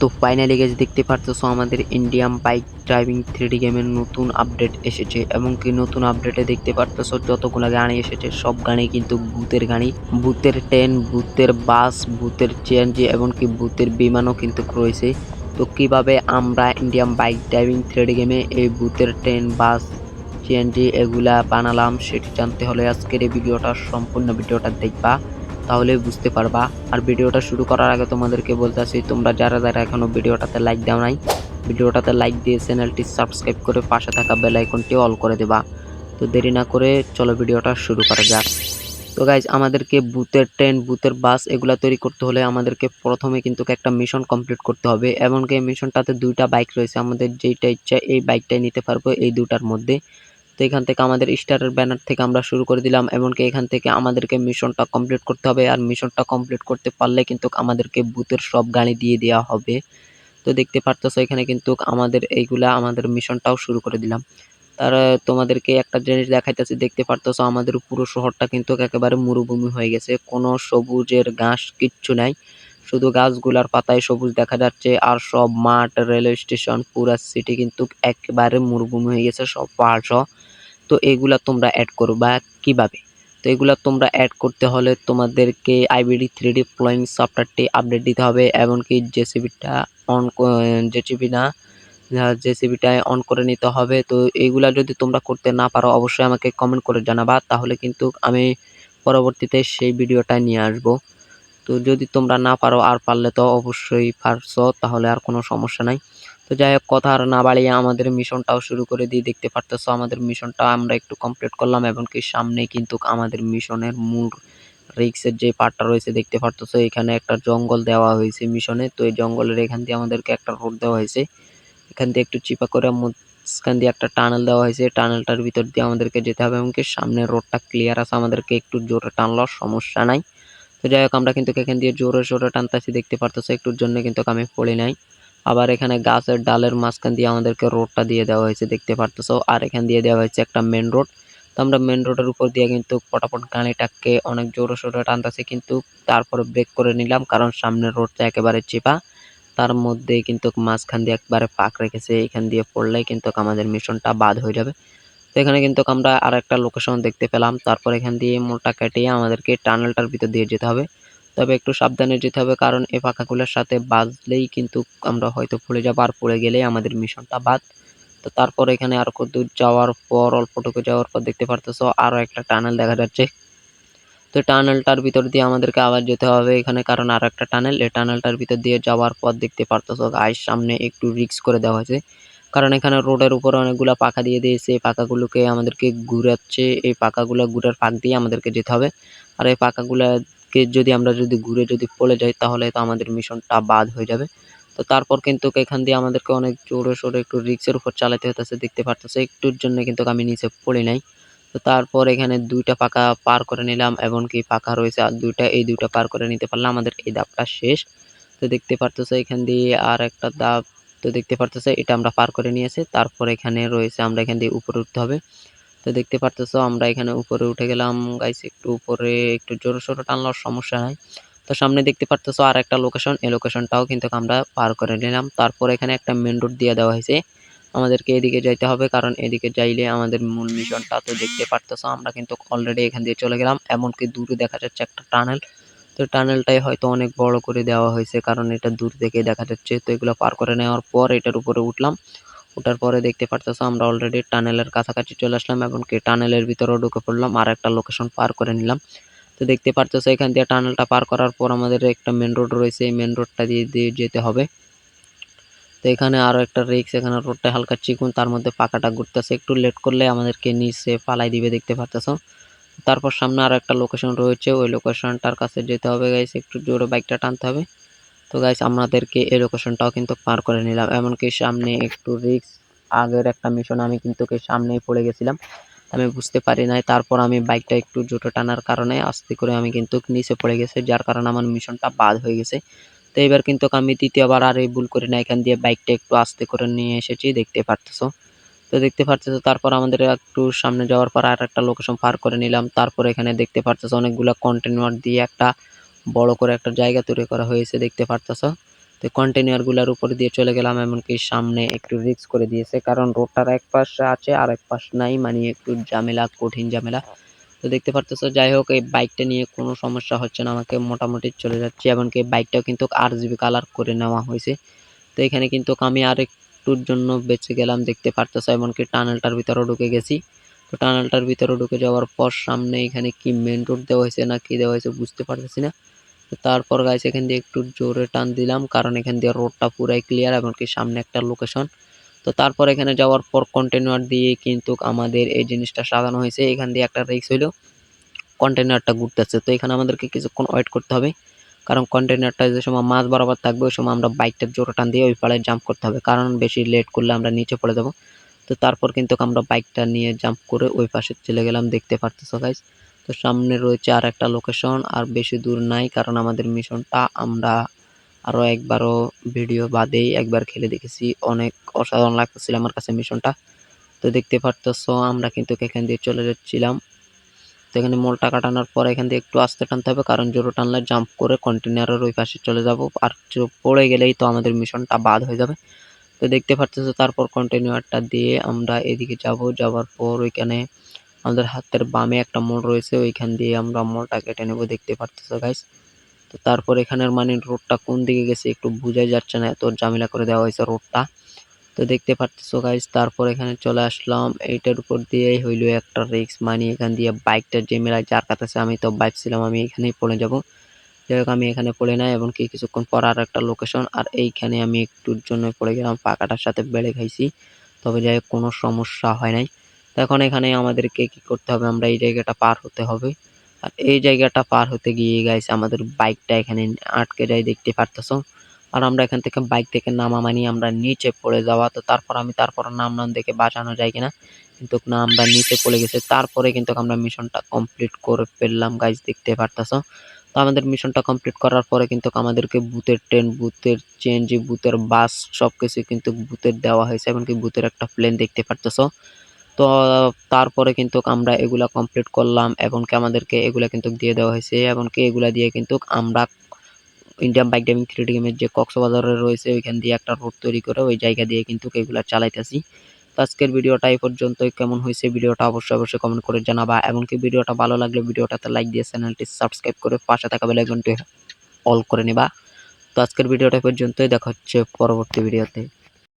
তো finally guys দেখতে পারতেছো আমাদের ইন্ডিয়ান বাইক ড্রাইভিং 3D গেমের নতুন আপডেট এসেছে এবং কি নতুন আপডেটে দেখতে পারতেছো যতগুলো গাড়ি এসেছে সব গাড়ি কিন্তু ভূতের গাড়ি, ভূতের ট্রেন, ভূতের বাস, ভূতের সিএনজি এবং কি ভূতের বিমানও কিন্তু রয়েছে। তো কিভাবে আমরা ইন্ডিয়ান বাইক ড্রাইভিং 3D গেমে এই ভূতের ট্রেন, বাস, সিএনজি এগুলা বানালাম সেটি জানতে হলে আজকের এই ভিডিওটা সম্পূর্ণ ভিডিওটা দেখবা, তাহলে বুঝতে পারবা। আর ভিডিওটা শুরু করার আগে তোমাদেরকে বলতেছি, তোমরা যারা যারা এখনো ভিডিওটাতে লাইক দাও নাই, ভিডিওটাতে লাইক দিয়ে চ্যানেলটি সাবস্ক্রাইব করে পাশে থাকা বেল আইকনটি অল করে দেবা। তো দেরি না করে চলো ভিডিওটা শুরু করা যাক। তো গাইজ আমাদেরকে ভূতের ট্রেন, ভূতের বাস এগুলা তৈরি করতে হলে আমাদেরকে প্রথমে কিন্তু একটা মিশন কমপ্লিট করতে হবে। এমনকি এই মিশনটাতে দুইটা বাইক রয়েছে, আমাদের যেইটা ইচ্ছা এই বাইকটাই নিতে পারবো এই দুটার মধ্যে। তো এখান থেকে আমাদের স্টারের ব্যানার থেকে আমরা শুরু করে দিলাম। এমনকি এখান থেকে আমাদেরকে মিশনটা কমপ্লিট করতে হবে, আর মিশনটা কমপ্লিট করতে পারলে কিন্তু আমাদেরকে ভূতের সব গাড়ি দিয়ে দেওয়া হবে। তো দেখতে পারতেছো এখানে কিন্তু আমাদের এইগুলা আমাদের মিশনটাও শুরু করে দিলাম। তার তোমাদেরকে একটা জিনিস দেখাইতেছি, দেখতে পারতেছো আমাদের পুরো শহরটা কিন্তু একেবারে মরুভূমি হয়ে গেছে, কোনো সবুজের ঘাস কিচ্ছু নাই, শুধু গাছগুলার পাতায় সবুজ দেখা যাচ্ছে। আর সব মাঠ, রেলওয়ে স্টেশন, পুরা সিটি কিন্তু একেবারে মরুভূমি হয়ে গেছে, সব পাহাড় সহ। তো এগুলা তোমরা অ্যাড করবা কিভাবে? তো এগুলা তোমরা অ্যাড করতে হলে তোমাদেরকে আইবিডি 3D ফ্লোয়িং সফটওয়্যারটি আপডেট দিতে হবে, এমনকি জেসিবিটা অন জেসিবি না জেসিবিটা অন করে নিতে হবে। তো এইগুলা যদি তোমরা করতে না পারো অবশ্যই আমাকে কমেন্ট করে জানাবা, তাহলে কিন্তু আমি পরবর্তীতে সেই ভিডিওটা নিয়ে আসবো। তো যদি তোমরা না পারো, আর পারলে তো অবশ্যই পারছো, তাহলে আর কোনো সমস্যা নাই। তো যাই হোক, কথা আর না বাড়িয়ে আমাদের মিশনটাও শুরু করে দিই। দেখতে পারতেছো আমাদের মিশনটা আমরা একটু কমপ্লিট করলাম, এমনকি সামনে কিন্তু আমাদের মিশনের মূল রিক্সের যে পার্টটা রয়েছে দেখতে পারতেছো, এখানে একটা জঙ্গল দেওয়া হয়েছে মিশনে। তো এই জঙ্গলের এখান দিয়ে আমাদেরকে একটা রোড দেওয়া হয়েছে, এখান দিয়ে একটু চিপা করে মাঝখান দিয়ে একটা টানেল দেওয়া হয়েছে, টানেলটার ভিতর দিয়ে আমাদেরকে যেতে হবে। এমনকি সামনের রোডটা ক্লিয়ার আছে, আমাদেরকে একটু জোরে টানলেও সমস্যা নাই। তো যাই হোক, আমরা কিন্তু এখান দিয়ে জোরে জোরে টানতেছি, দেখতে পারতেছো একটুর জন্য কিন্তু আমি পড়ি নাই। আবার এখানে গাছের ডালের মাঝখান দিয়ে আমাদেরকে রোডটা দিয়ে দেওয়া হয়েছে দেখতে পারতেছো, আর এখান দিয়ে দেওয়া হয়েছে একটা মেন রোড। তো আমরা মেন রোডের উপর দিয়ে কিন্তু পটাপট গাড়িটাকে অনেক জোরে সোরে টানতেছি, কিন্তু তারপরে ব্রেক করে নিলাম কারণ সামনের রোডটা একেবারে চিপা, তার মধ্যে কিন্তু মাঝখান দিয়ে একবারে ফাঁক রেখেছে, এখান দিয়ে পড়লেই কিন্তু আমাদের মিশনটা বাদ হয়ে যাবে। তো এখানে কিন্তু আমরা আর একটা লোকেশন দেখতে পেলাম, তারপর এখান দিয়ে মোড়টা কাটিয়ে আমাদেরকে টানেলটার ভিতর দিয়ে যেতে হবে। তবে একটু সাবধানে যেতে হবে, কারণ এই পাখাগুলোর সাথে বাজলেই কিন্তু আমরা হয়তো পড়ে যাবো, আর পড়ে গেলেই আমাদের মিশনটা বাদ। তো তারপর এখানে আর কত দূর যাওয়ার পর, অল্পটুকু যাওয়ার পর দেখতে পারতেছো আরো একটা টানেল দেখা যাচ্ছে। তো টানেলটার ভিতর দিয়ে আমাদেরকে আবার যেতে হবে এখানে, কারণ আর একটা টানেল, এই টানেলটার ভিতর দিয়ে যাওয়ার পর দেখতে পারতেছো গাইস সামনে একটু রিস্ক করে দেওয়া হয়েছে, কারণ এখানে রোডের উপরে অনেকগুলো পাখা দিয়ে দিয়েছে, এই পাখাগুলোকে আমাদেরকে ঘুরাচ্ছে, এই পাখাগুলো ঘুরার ফাঁক দিয়ে আমাদেরকে যেতে হবে। আর এই পাখাগুলোকে যদি আমরা ঘুরে পড়ে যাই তাহলে তো আমাদের মিশনটা বাদ হয়ে যাবে। তো তারপর কিন্তু এখান দিয়ে আমাদেরকে অনেক জোরে সোরে একটু রিক্সের উপর চালাতে হতেছে, দেখতে পারতেছে একটুর জন্য কিন্তু আমি নিচে পড়ি নাই। তো তারপর এখানে দুইটা পাকা পার করে নিলাম, এমনকি পাকা রয়েছে আর দুইটা, এই দুইটা পার করে নিতে পারলে আমাদের এই ধাপটা শেষ। তো দেখতে পারতেছো এখান দিয়ে আর একটা ধাপ, তো দেখতে পারতেছো এটা আমরা পার করে নিয়েছি। তারপর এখানে রয়েছে আমরা এখান দিয়ে উপরে উঠতে হবে। তো দেখতে পারতেছো আমরা এখানে উপরে উঠে গেলাম গাইস, একটু উপরে একটু জোরে সোরে টানলেও সমস্যা নাই। তো সামনে দেখতে পারতেছো আর একটা লোকেশন, এই লোকেশনটাও কিন্তু আমরা পার করে নিলাম। তারপর এখানে একটা মেন রোড দিয়ে দেওয়া হয়েছে, আমাদেরকে এদিকে যাইতে হবে, কারণ এদিকে যাইলে আমাদের মূল মিশনটা। তো দেখতে পারতেছো আমরা কিন্তু অলরেডি এখান দিয়ে চলে গেলাম, এমনকি দূরে দেখা যাচ্ছে একটা টানেল। তো টানেলটাই হয়তো অনেক বড় করে দেওয়া হয়েছে, কারণ এটা দূর থেকে দেখা যাচ্ছে। তো এগুলো পার করে নেওয়ার পর এটার উপরে উঠলাম, ওঠার পরে দেখতে পারতেছো আমরা অলরেডি টানেলের কাছাকাছি চলে আসলাম, এমনকি টানেলের ভিতরেও ঢুকে পড়লাম, আর একটা লোকেশন পার করে নিলাম। তো দেখতে পারতেছো এখান দিয়ে টানেলটা পার করার পর আমাদের একটা মেন রোড রয়েছে, এই মেন রোডটা দিয়ে যেতে হবে। তো এখানে আরো একটা রিক্স, এখানে রোডটা হালকা চিকুন, তার মধ্যে পাকাটা ঘুরতেছে, একটু লেট করলে আমাদেরকে নিচে ফালাই দিবে দেখতে পারতেছো। তারপর সামনে আরো একটা লোকেশন রয়েছে, ওই লোকেশনটার কাছে যেতে হবে গাইস, একটু জোরে বাইকটা টানতে হবে। তো গাইস আমাদেরকে এই লোকেশনটাও কিন্তু পার করে নিলাম, এমনকি সামনে একটু রিক্স, আগের একটা মিশন আমি কিন্তু সামনেই পড়ে গেছিলাম, আমি বুঝতে পারি নাই। তারপর আমি বাইকটা একটু জোরে টানার কারণে আস্তে করে আমি কিন্তু নিচে পড়ে গেছে, যার কারণে আমার মিশনটা বাদ হয়ে গেছে। তো এবার কিন্তু আমি দ্বিতীয়বার আর এই ভুল করি না, এখান দিয়ে বাইকটা একটু আস্তে করে নিয়ে এসেছি দেখতে পারতেছো। তো দেখতে পারতেছো তারপর আমাদের একটু সামনে যাওয়ার পর আর একটা লোকেশন পার করে নিলাম। তারপর এখানে দেখতে পারতেছো অনেকগুলা কন্টেইনার দিয়ে একটা বড় করে একটা জায়গা তৈরি করা হয়েছে দেখতে পারতেছো। তো তো কন্টেইনারগুলোর উপর দিয়ে চলে গেলাম, এমনকি সামনে একটু রিস্ক করে দিয়েছে কারণ রোডটার এক পাশে আছে আর এক পাশ নাই, মানে একটু ঝামেলা, কঠিন ঝামেলা। তো দেখতে পারতেছো, যাই হোক এই বাইকটা নিয়ে কোনো সমস্যা হচ্ছে না, আমাকে মোটামুটি চলে যাচ্ছে। এমনকি বাইকটাও কিন্তু RGB কালার করে নেওয়া হয়েছে। তো এখানে কিন্তু আমি আর একটুর জন্য বেঁচে গেলাম, দেখতে পারতেছো, এমনকি টানেলটার ভিতরেও ঢুকে গেছি। তো টানেলটার ভিতরে ঢুকে যাওয়ার পর সামনে এখানে কি মেন রোড দেওয়া হয়েছে না কি দেওয়া হয়েছে বুঝতে পারতেছি না। তো তারপর গাইস এখান দিয়ে একটু জোরে টান দিলাম কারণ এখান দিয়ে রোডটা পুরাই ক্লিয়ার, এমনকি সামনে একটা লোকেশন। তো তারপর এখানে যাওয়ার পর কন্টেইনার দিয়ে কিন্তু আমাদের এই জিনিসটা সাজানো হয়েছে। এখান দিয়ে একটা রিস্ক হইলো, কন্টেইনারটা ঘুরতেছে। তো এখানে আমাদেরকে কিছুক্ষণ ওয়েট করতে হবে কারণ কন্টেইনারটা যে সময় মাঝ বরাবর থাকবে ওই সময় আমরা বাইকটা জোরে টান দিয়ে ওই পাড়ে জাম্প করতে হবে, কারণ বেশি লেট করলে আমরা নিচে পড়ে যাব। তো তারপর কিন্তু আমরা বাইকটা নিয়ে জাম্প করে ওই পাশে চলে গেলাম, দেখতে পারতেছো গাইস। তো সামনে রয়েছে আর একটা লোকেশন, আর বেশি দূর নাই কারণ আমাদের মিশনটা আমরা আরো একবারও ভিডিও বাদেই একবার খেলে দেখেছি, অনেক অসাধারণ লাগতেছিল আমার কাছে মিশনটা। তো দেখতে পারতেছো আমরা কিন্তু এখান দিয়ে চলে যাচ্ছিলাম। তো এখানে মোলটা কাটানোর পর এখান দিয়ে একটু আস্তে টানতে হবে কারণ জোরে টানলে জাম্প করে কন্টেইনারের ওই পাশে চলে যাব, আর পড়ে গেলেই তো আমাদের মিশনটা বাদ হয়ে যাবে। তো দেখতে পারতেছো তারপর কন্টেইনারটা দিয়ে আমরা এদিকে যাব, যাওয়ার পর ওইখানে আমাদের হাতের বামে একটা মোড় রয়েছে, ওইখান দিয়ে আমরা মোড়টা কেটে নেব, দেখতে পারতেছো গাইস। তো তারপর এখানের মানে রোডটা কোন দিকে গেছে একটু বোঝাই যাচ্ছে না, এত ঝামেলা করে দেওয়া হয়েছে রোডটা। তো দেখতে পারতেছো গাইস তারপর এখানে চলে আসলাম, এইটার উপর দিয়েই হইলো একটা রিস্ক, মানে এখান দিয়ে বাইকটা যে মেলায় যার কাছে আমি তো ভাবছিলাম আমি এখানেই পড়ে যাব। যাই হোক আমি এখানে পড়ে নাই, এমনকি কিছুক্ষণ পর আর একটা লোকেশন, আর এইখানে আমি একটুর জন্য পড়ে গেলাম, পাকাটার সাথে বেড়ে খাইছি। তবে যাই হোক কোনো সমস্যা হয় নাই। তো এখন এখানে আমাদেরকে কি করতে হবে, আমরা এই জায়গাটা পার হতে হবে। আর এই জায়গাটা পার হতে গিয়ে গাইস আমাদের বাইকটা এখানে আটকে যায়, দেখতে পারতেছো। আর আমরা এখান থেকে বাইক থেকে নামা মানে আমরা নিচে পড়ে যাওয়া। তো তারপর নামলাম দেখে বাঁচানো যায় কিনা, কিন্তু না, আমরা নিচে পড়ে গেছে। তারপরে কিন্তু আমরা মিশনটা কমপ্লিট করে ফেললাম গাইস, দেখতে পারতেছো। তো আমাদের মিশনটা কমপ্লিট করার পরে কিন্তু আমাদেরকে ভূতের ট্রেন, ভূতের চেঞ্জ, ভূতের বাস সবকিছু কিন্তু ভূতের দেওয়া হয়েছে, এমনকি ভূতের একটা প্লেন দেখতে পারতেছো। তো তারপরে কিন্তু আমরা এগুলা কমপ্লিট করলাম, এমনকি আমাদেরকে এগুলা কিন্তু দিয়ে দেওয়া হয়েছে, এমনকি এগুলা দিয়ে কিন্তু আমরা ইন্ডিয়ান বাইক ড্রাইভিং 3D গেমের যে কক্সবাজারে রয়েছে ওইখান দিয়ে একটা রোড তৈরি করে ওই জায়গা দিয়ে কিন্তু এগুলা চালাইতেছি। তো আজকের ভিডিওটা এই পর্যন্তই, কেমন হয়েছে ভিডিওটা অবশ্যই কমেন্ট করে জানাবা, এমনকি ভিডিওটা ভালো লাগলে ভিডিওটাতে লাইক দিয়ে চ্যানেলটি সাবস্ক্রাইব করে পাশে থাকা বেল আইকনটি অল করে নেবা। তো আজকের ভিডিওটা পর্যন্তই, দেখা হচ্ছে পরবর্তী ভিডিওতে।